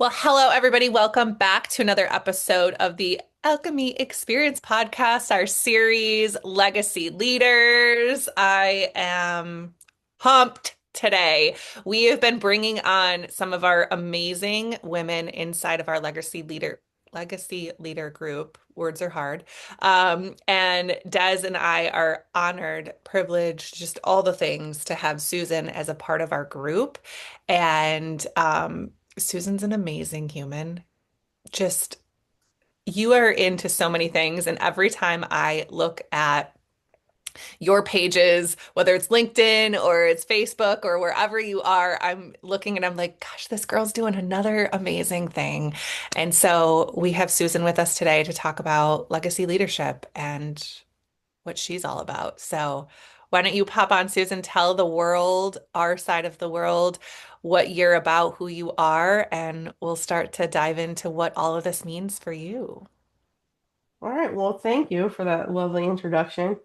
Well, hello, everybody. Welcome back to another episode of the Alchemy Experience podcast, our series, Legacy Leaders. I am pumped today. We have been bringing on some of our amazing women inside of our Legacy Leader group. Words are hard. And Des and I are honored, privileged, just all the things to have Susan as a part of our group. And Susan's an amazing human. Just you are into so many things. And every time I look at your pages, whether it's LinkedIn or it's Facebook or wherever you are, I'm looking and I'm like, gosh, this girl's doing another amazing thing. And so we have Susan with us today to talk about legacy leadership and what she's all about. So why don't you pop on, Susan, tell the world, our side of the world, what you're about, who you are, and we'll start to dive into what all of this means for you. All right, well, thank you for that lovely introduction.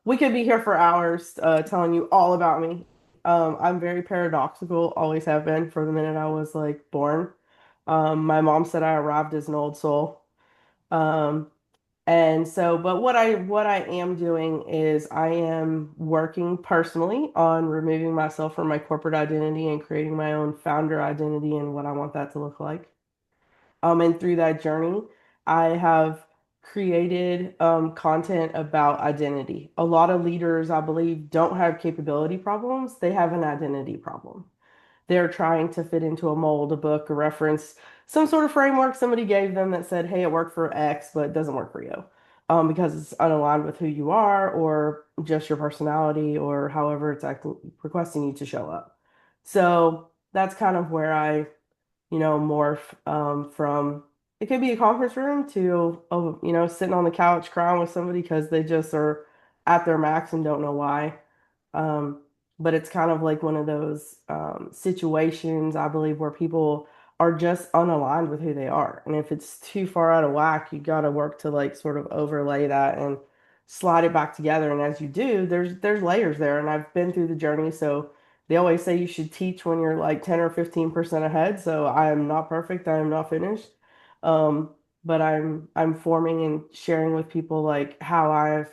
We could be here for hours telling you all about me. I'm very paradoxical, always have been for the minute I was like born. My mom said I arrived as an old soul. Um, but what I am doing is I am working personally on removing myself from my corporate identity and creating my own founder identity and what I want that to look like. And through that journey, I have created content about identity. A lot of leaders, I believe, don't have capability problems, they have an identity problem. They're trying to fit into a mold, a book, a reference, some sort of framework somebody gave them that said, hey, it worked for X, but it doesn't work for you. Because it's unaligned with who you are or just your personality or however it's acting, requesting you to show up. So that's kind of where I morph from it could be a conference room to, sitting on the couch crying with somebody because they just are at their max and don't know why. Um, but it's kind of like one of those situations, I believe, where people are just unaligned with who they are. And if it's too far out of whack, you got to work to like sort of overlay that and slide it back together. And as you do, there's layers there. And I've been through the journey, so they always say you should teach when you're like 10 or 15% ahead. So I am not perfect. I am not finished. Um, but I'm forming and sharing with people like how I've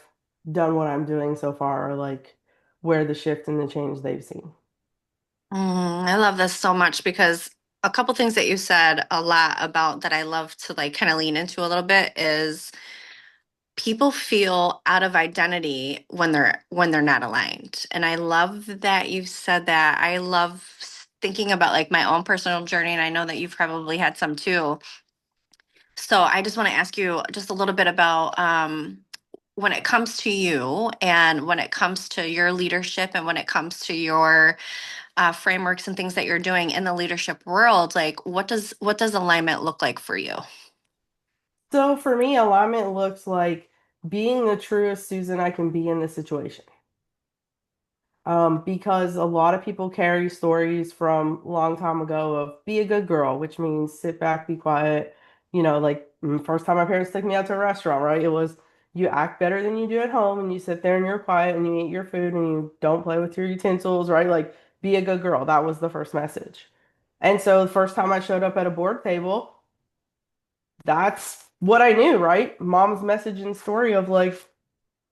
done what I'm doing so far, or like where the shift and the change they've seen. I love this so much because a couple things that you said a lot about that I love to like kind of lean into a little bit is people feel out of identity when they're not aligned. And I love that you said that. I love thinking about like my own personal journey, and I know that you've probably had some too. So I just want to ask you just a little bit about when it comes to you and when it comes to your leadership and when it comes to your frameworks and things that you're doing in the leadership world, like what does alignment look like for you? So for me, alignment looks like being the truest Susan I can be in this situation. Because a lot of people carry stories from a long time ago of be a good girl, which means sit back, be quiet. First time my parents took me out to a restaurant, right? It was you act better than you do at home and you sit there and you're quiet and you eat your food and you don't play with your utensils, right? Like be a good girl. That was the first message. And so the first time I showed up at a board table, that's what I knew, right? Mom's message and story of like,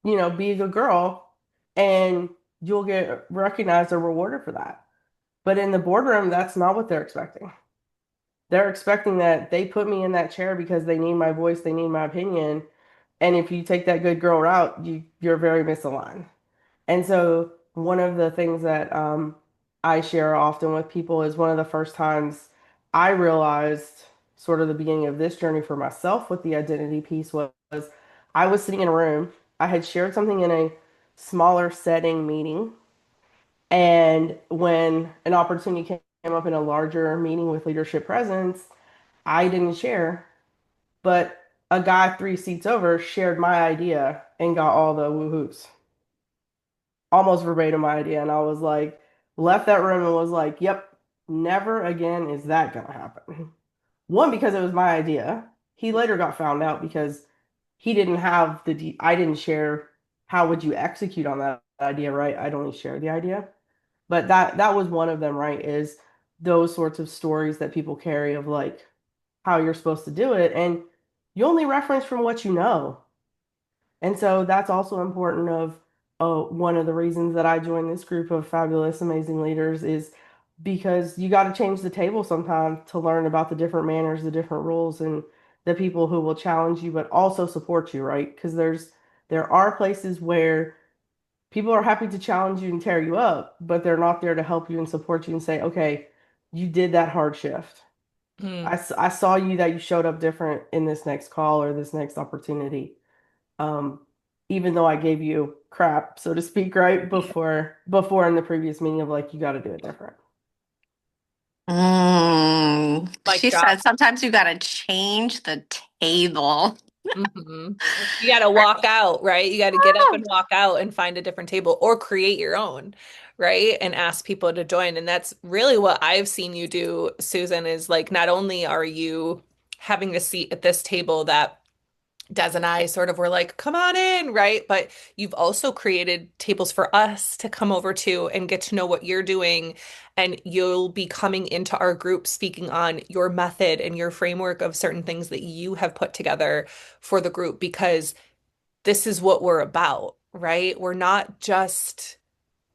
be a good girl and you'll get recognized or rewarded for that. But in the boardroom, that's not what they're expecting. They're expecting that they put me in that chair because they need my voice, they need my opinion. And if you take that good girl route, you're very misaligned. And so one of the things that I share often with people is one of the first times I realized sort of the beginning of this journey for myself with the identity piece was I was sitting in a room. I had shared something in a smaller setting meeting. And when an opportunity came up in a larger meeting with leadership presence, I didn't share, but a guy 3 seats over shared my idea and got all the woohoos, almost verbatim my idea. And I was like, left that room and was like, yep, never again is that gonna happen. One, because it was my idea. He later got found out because he didn't have I didn't share how would you execute on that idea, right? I'd only share the idea. But that was one of them, right? Is those sorts of stories that people carry of like how you're supposed to do it. And you only reference from what you know. And so that's also important of one of the reasons that I joined this group of fabulous, amazing leaders is because you got to change the table sometime to learn about the different manners, the different rules, and the people who will challenge you, but also support you, right? Because there are places where people are happy to challenge you and tear you up, but they're not there to help you and support you and say, okay, you did that hard shift. Mm. I saw you that you showed up different in this next call or this next opportunity. Um, Even though I gave you crap, so to speak, right before in the previous meeting of like you got to do it different. Mic She drop. said sometimes you got to change the table. Hmm. You got to walk out, right? You got to get up and walk out and find a different table or create your own, right? And ask people to join. And that's really what I've seen you do, Susan, is like not only are you having a seat at this table that Des and I sort of were like, come on in, right? But you've also created tables for us to come over to and get to know what you're doing. And you'll be coming into our group speaking on your method and your framework of certain things that you have put together for the group because this is what we're about, right? We're not just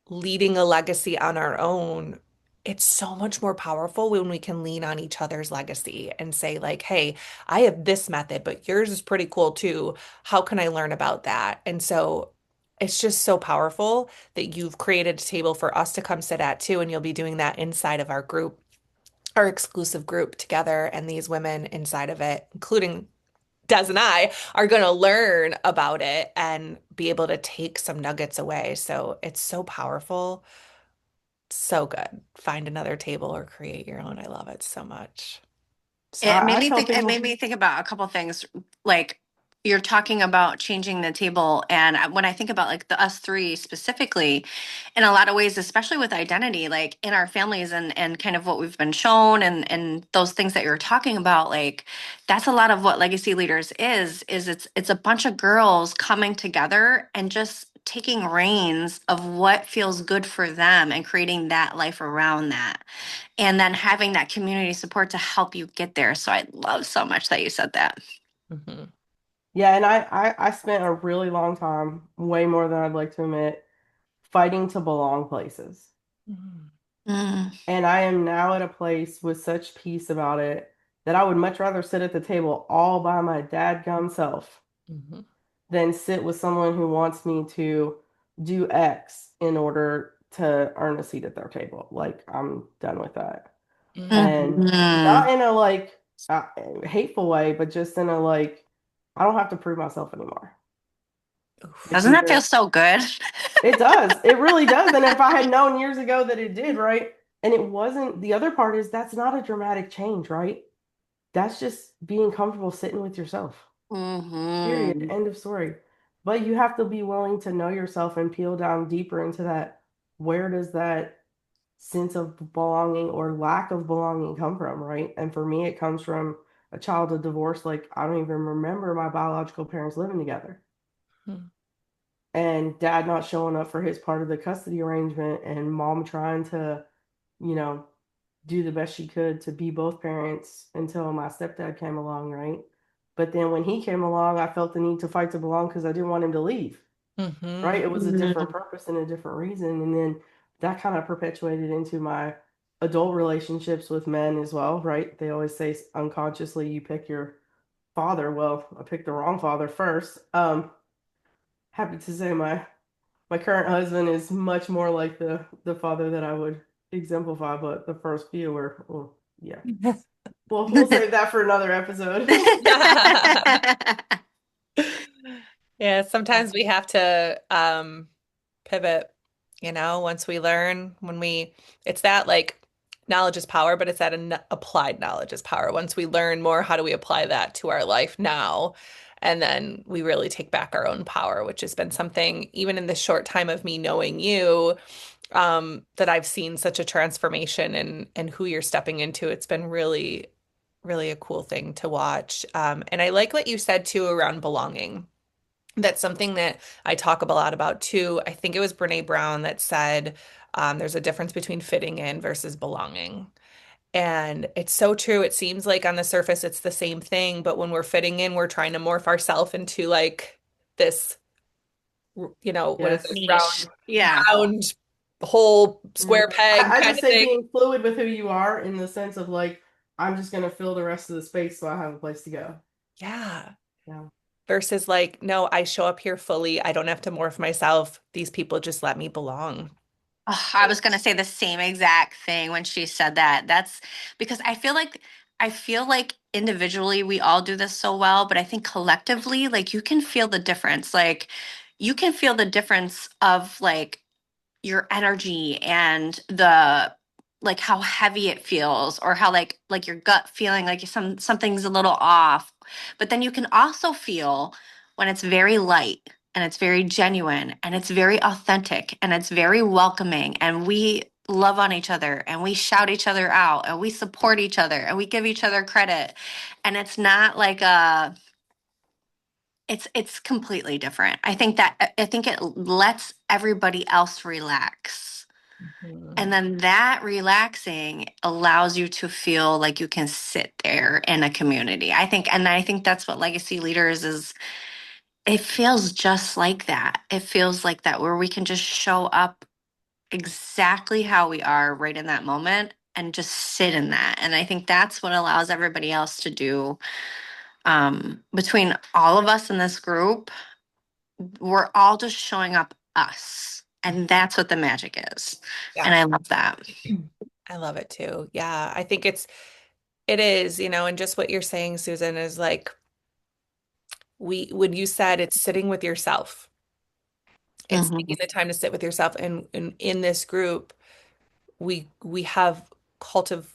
leading a legacy on our own. It's so much more powerful when we can lean on each other's legacy and say, like, hey, I have this method, but yours is pretty cool too. How can I learn about that? And so it's just so powerful that you've created a table for us to come sit at too. And you'll be doing that inside of our group, our exclusive group together. And these women inside of it, including Des and I, are going to learn about it and be able to take some nuggets away. So it's so powerful. So good. Find another table or create your own. I love it so much. So, I tell It made people, me think about a couple things. Like you're talking about changing the table, and when I think about like the us three specifically, in a lot of ways, especially with identity, like in our families and kind of what we've been shown and those things that you're talking about, like that's a lot of what Legacy Leaders is it's a bunch of girls coming together and just taking reins of what feels good for them and creating that life around that and then having that community support to help you get there. So I love so much that you said that. mhm. yeah, and I spent a really long time, way more than I'd like to admit, fighting to belong places. Mhm. Mm. And I am now at a place with such peace about it that I would much rather sit at the table all by my dadgum self Mhm. than sit with someone who wants me to do X in order to earn a seat at their table. Like, I'm done with that. And not Mhm. in a like hateful way, but just in a like, I don't have to prove myself anymore. It's Doesn't that feel either, so good? it does, it really does. And if I had known years ago that it did, right? And it wasn't, the other part is that's not a dramatic change, right? That's just being comfortable sitting with yourself. Period. Hmm. End of story. But you have to be willing to know yourself and peel down deeper into that. Where does that sense of belonging or lack of belonging come from, right? And for me, it comes from a childhood divorce. Like, I don't even remember my biological parents living together. Mhm. And dad not showing up for his part of the custody arrangement, and mom trying to, you know, do the best she could to be both parents until my stepdad came along, right? But then when he came along, I felt the need to fight to belong because I didn't want him to leave, right? Mhm. It was a different purpose and a different reason. And then that kind of perpetuated into my adult relationships with men as well, right? They always say unconsciously you pick your father. Well, I picked the wrong father first. Happy to say my current husband is much more like the father that I would exemplify, but the first few were, well, yeah. We'll save that for another episode. Yeah, sometimes we have to pivot, once we learn, when we it's that like knowledge is power, but it's that applied knowledge is power. Once we learn more, how do we apply that to our life now? And then we really take back our own power, which has been something, even in the short time of me knowing you, that I've seen such a transformation in who you're stepping into. It's been really, really a cool thing to watch. And I like what you said too around belonging. That's something that I talk a lot about too. I think it was Brene Brown that said there's a difference between fitting in versus belonging. And it's so true. It seems like on the surface it's the same thing, but when we're fitting in, we're trying to morph ourselves into like this, what is it? Yes. Niche. Yeah. Round hole Mm. square peg I kind just of say thing. being fluid with who you are in the sense of like, I'm just going to fill the rest of the space so I have a place to go. Yeah. Yeah. Versus like, no, I show up here fully. I don't have to morph myself. These people just let me belong. Oh, I was going to say the same exact thing when she said that. That's because I feel like individually we all do this so well, but I think collectively like you can feel the difference. Like you can feel the difference of like your energy and the like how heavy it feels or how like your gut feeling like something's a little off. But then you can also feel when it's very light and it's very genuine and it's very authentic and it's very welcoming and we love on each other and we shout each other out and we support each other and we give each other credit and it's not like a it's completely different. I think it lets everybody else relax. And Mhm. then that relaxing allows you to feel like you can sit there in a community. And I think that's what Legacy Leaders is. It feels just like that. It feels like that where we can just show up exactly how we are right in that moment and just sit in that. And I think that's what allows everybody else to do. Between all of us in this group, we're all just showing up us. And that's what the magic is. Yeah. And I love that. I love it too. Yeah. I think it is, and just what you're saying, Susan, is like when you said it's sitting with yourself, it's Mhm. taking the time to sit with yourself. And in this group, we have cultiv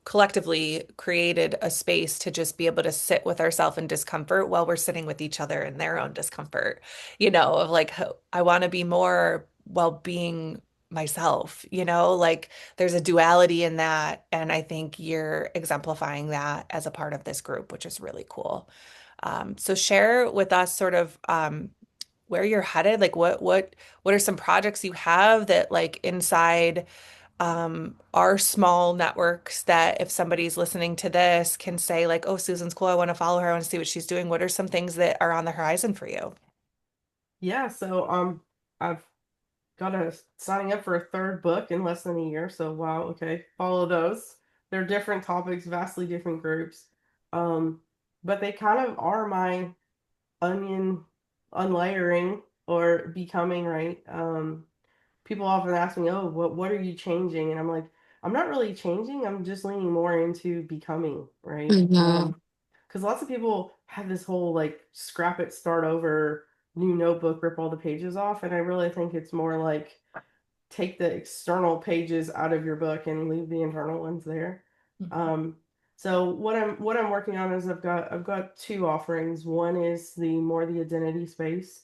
collectively created a space to just be able to sit with ourselves in discomfort while we're sitting with each other in their own discomfort, of like, I want to be more while being myself, like there's a duality in that. And I think you're exemplifying that as a part of this group, which is really cool. So share with us sort of where you're headed, like what are some projects you have that like inside are small networks that if somebody's listening to this can say like, oh, Susan's cool. I want to follow her. I want to see what she's doing. What are some things that are on the horizon for you? Yeah. So, I've got a signing up for a third book in less than a year. So, wow. Okay. Follow those. They're different topics, vastly different groups. Um, but they kind of are my onion unlayering or becoming, right? People often ask me, "Oh, what are you changing?" And I'm like, I'm not really changing. I'm just leaning more into becoming, right? Mhm. Because lots of people have this whole like scrap it, start over, new notebook, rip all the pages off, and I really think it's more like take the external pages out of your book and leave the internal ones there. Mhm. Um, so what I'm working on is I've got two offerings. One is the identity space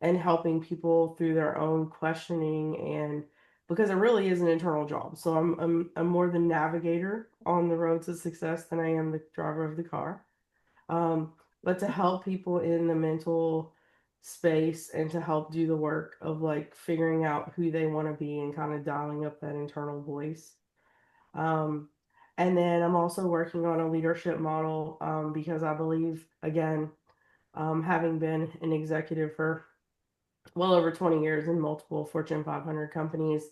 and helping people through their own questioning and because it really is an internal job. So I'm more the navigator on the road to success than I am the driver of the car. Um, but to help people in the mental space and to help do the work of like figuring out who they want to be and kind of dialing up that internal voice. Um, and then I'm also working on a leadership model because I believe, again, having been an executive for well over 20 years in multiple Fortune 500 companies,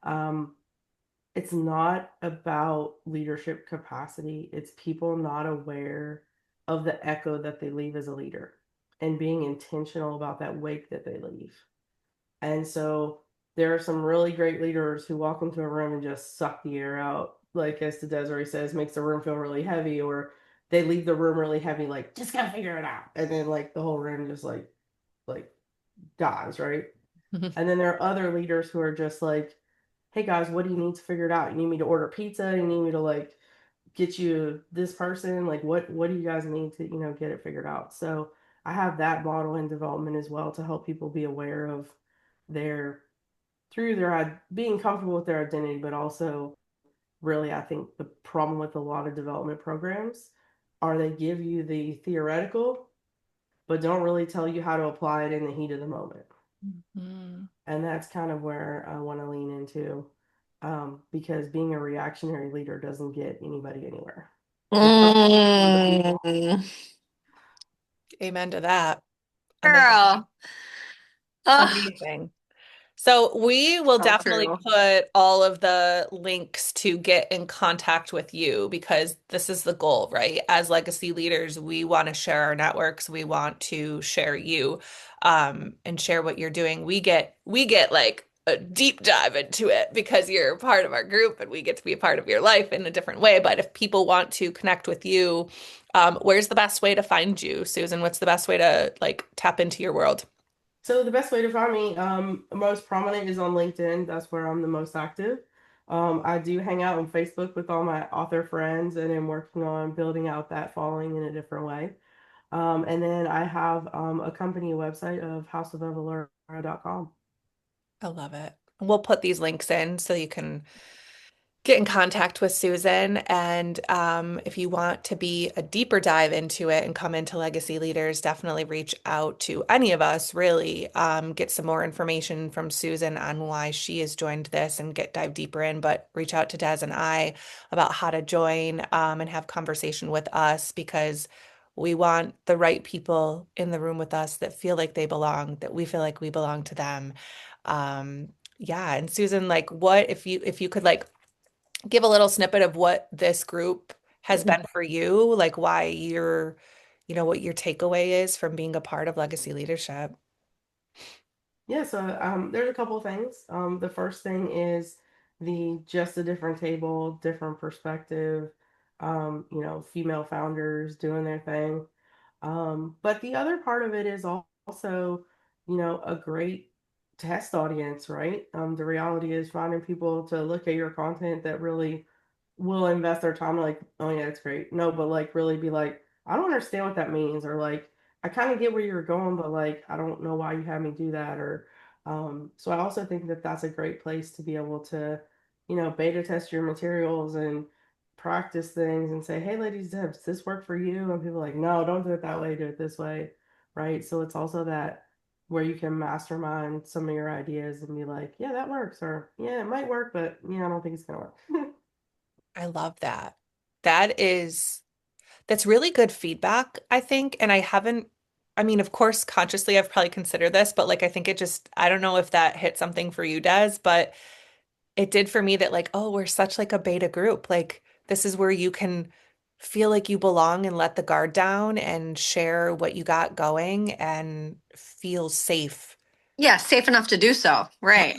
um, it's not about leadership capacity. It's people not aware of the echo that they leave as a leader and being intentional about that wake that they leave. And so there are some really great leaders who walk into a room and just suck the air out, like as the Desiree says, makes the room feel really heavy, or they leave the room really heavy, like just gotta figure it out, and then like the whole room just like dies, right? And then there are other leaders who are just like, hey guys, what do you need to figure it out? You need me to order pizza? You need me to like get you this person? Like what do you guys need to, get it figured out? So I have that model in development as well to help people be aware of their through their being comfortable with their identity, but also really I think the problem with a lot of development programs are they give you the theoretical but don't really tell you how to apply it in the heat of the moment. Mhm. And that's kind of where I want to lean into, because being a reactionary leader doesn't get anybody anywhere. It puts people where they belong. Mm, Amen to that. Amazing. girl. Ugh, Amazing. So we will so definitely true. put all of the links to get in contact with you because this is the goal, right? As legacy leaders, we want to share our networks. We want to share you, and share what you're doing. We get like a deep dive into it because you're a part of our group and we get to be a part of your life in a different way. But if people want to connect with you, where's the best way to find you, Susan? What's the best way to like tap into your world? So the best way to find me, most prominent is on LinkedIn. That's where I'm the most active. I do hang out on Facebook with all my author friends and am working on building out that following in a different way. And then I have a company website of houseofevalera.com. I love it. We'll put these links in so you can get in contact with Susan. And if you want to be a deeper dive into it and come into Legacy Leaders, definitely reach out to any of us, really, get some more information from Susan on why she has joined this and get dive deeper in. But reach out to Des and I about how to join, and have conversation with us because we want the right people in the room with us that feel like they belong, that we feel like we belong to them. Um, yeah, and Susan, like what if you could like give a little snippet of what this group has been for you, like why what your takeaway is from being a part of Legacy Leadership. Yeah, so there's a couple of things. The first thing is the just a different table, different perspective, female founders doing their thing. But the other part of it is also, a great test audience, right? The reality is finding people to look at your content that really will invest their time like, oh yeah, it's great. No, but like really be like, I don't understand what that means, or like, I kind of get where you're going, but like, I don't know why you had me do that. Or, so I also think that that's a great place to be able to, beta test your materials and practice things and say, hey, ladies, does this work for you? And people are like, no, don't do it that way, do it this way, right? So it's also that where you can mastermind some of your ideas and be like, yeah, that works, or yeah, it might work, but I don't think it's gonna work. I love that. That is that's really good feedback, I think. And I haven't, I mean, of course, consciously I've probably considered this, but like I think it just, I don't know if that hit something for you, Des, but it did for me that like, oh, we're such like a beta group. Like this is where you can feel like you belong and let the guard down and share what you got going and feel safe. Yeah, safe enough to do so. Yeah. Right.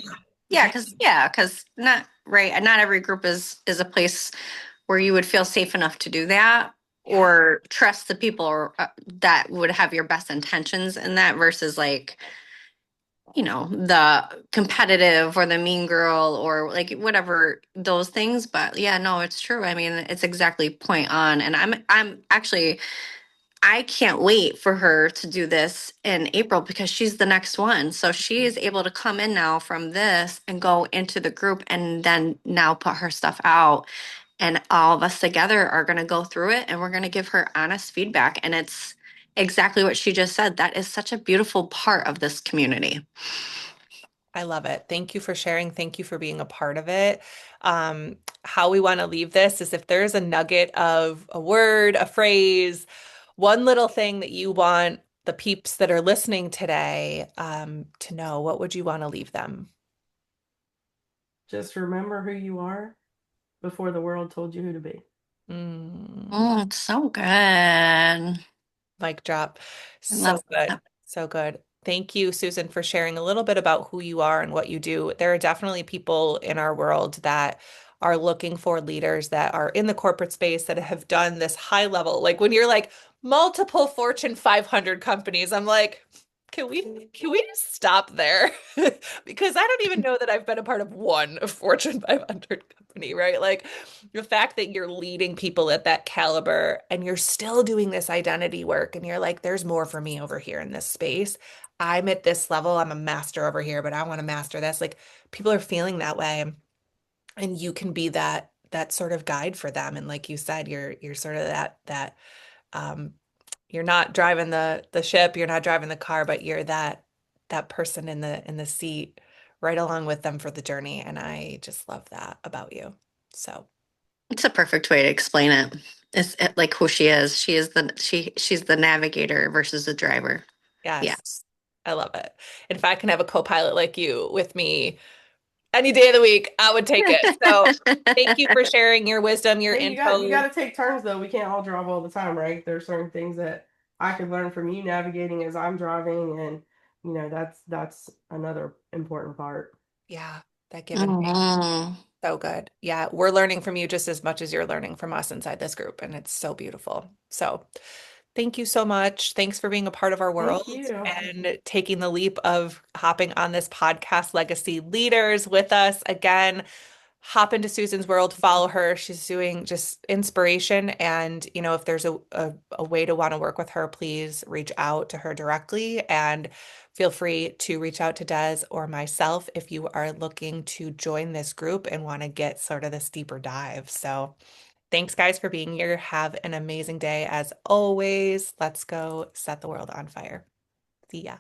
Yeah. Yeah, because not right, and not every group is a place where you would feel safe enough to do that Yeah. or trust the people that would have your best intentions in that versus like the competitive or the mean girl or like whatever those things. But yeah, no, it's true. I mean, it's exactly point on. And I'm actually, I can't wait for her to do this in April because she's the next one. So she is able to come in now from this and go into the group and then now put her stuff out. And all of us together are going to go through it and we're going to give her honest feedback. And it's exactly what she just said. That is such a beautiful part of this community. I love it. Thank you for sharing. Thank you for being a part of it. How we want to leave this is if there's a nugget of a word, a phrase, one little thing that you want the peeps that are listening today, to know, what would you want to leave them? Just remember who you are before the world told you who to be. Mm. Mm, it's so good. I Mic drop. love So good. that. So good. Thank you, Susan, for sharing a little bit about who you are and what you do. There are definitely people in our world that are looking for leaders that are in the corporate space that have done this high level. Like when you're like multiple Fortune 500 companies, I'm like, can we just stop there? Because I don't even know that I've been a part of one Fortune 500 company, right? Like the fact that you're leading people at that caliber and you're still doing this identity work and you're like, there's more for me over here in this space. I'm at this level, I'm a master over here, but I want to master this. Like people are feeling that way and you can be that sort of guide for them. And like you said, you're sort of that um You're not driving the ship, you're not driving the car, but you're that person in the seat right along with them for the journey. And I just love that about you. So, It's a perfect way to explain it. It's like who she is. She's the navigator versus the driver. Yeah. yes, I love it. And if I can have a co-pilot like you with me any day of the week, I would take it. So, thank you for sharing your wisdom, your Hey, you got info. to take turns though. We can't all drive all the time, right? There's certain things that I could learn from you navigating as I'm driving, and that's another important part. Yeah, that give and take. Mhm. So good. Yeah, we're learning from you just as much as you're learning from us inside this group, and it's so beautiful. So, thank you so much. Thanks for being a part of our Thank world you. and taking the leap of hopping on this podcast, Legacy Leaders, with us again. Hop into Susan's world, follow her. She's doing just inspiration. And, if there's a way to want to work with her, please reach out to her directly and feel free to reach out to Des or myself if you are looking to join this group and want to get sort of this deeper dive. So thanks, guys, for being here. Have an amazing day as always. Let's go set the world on fire. See ya.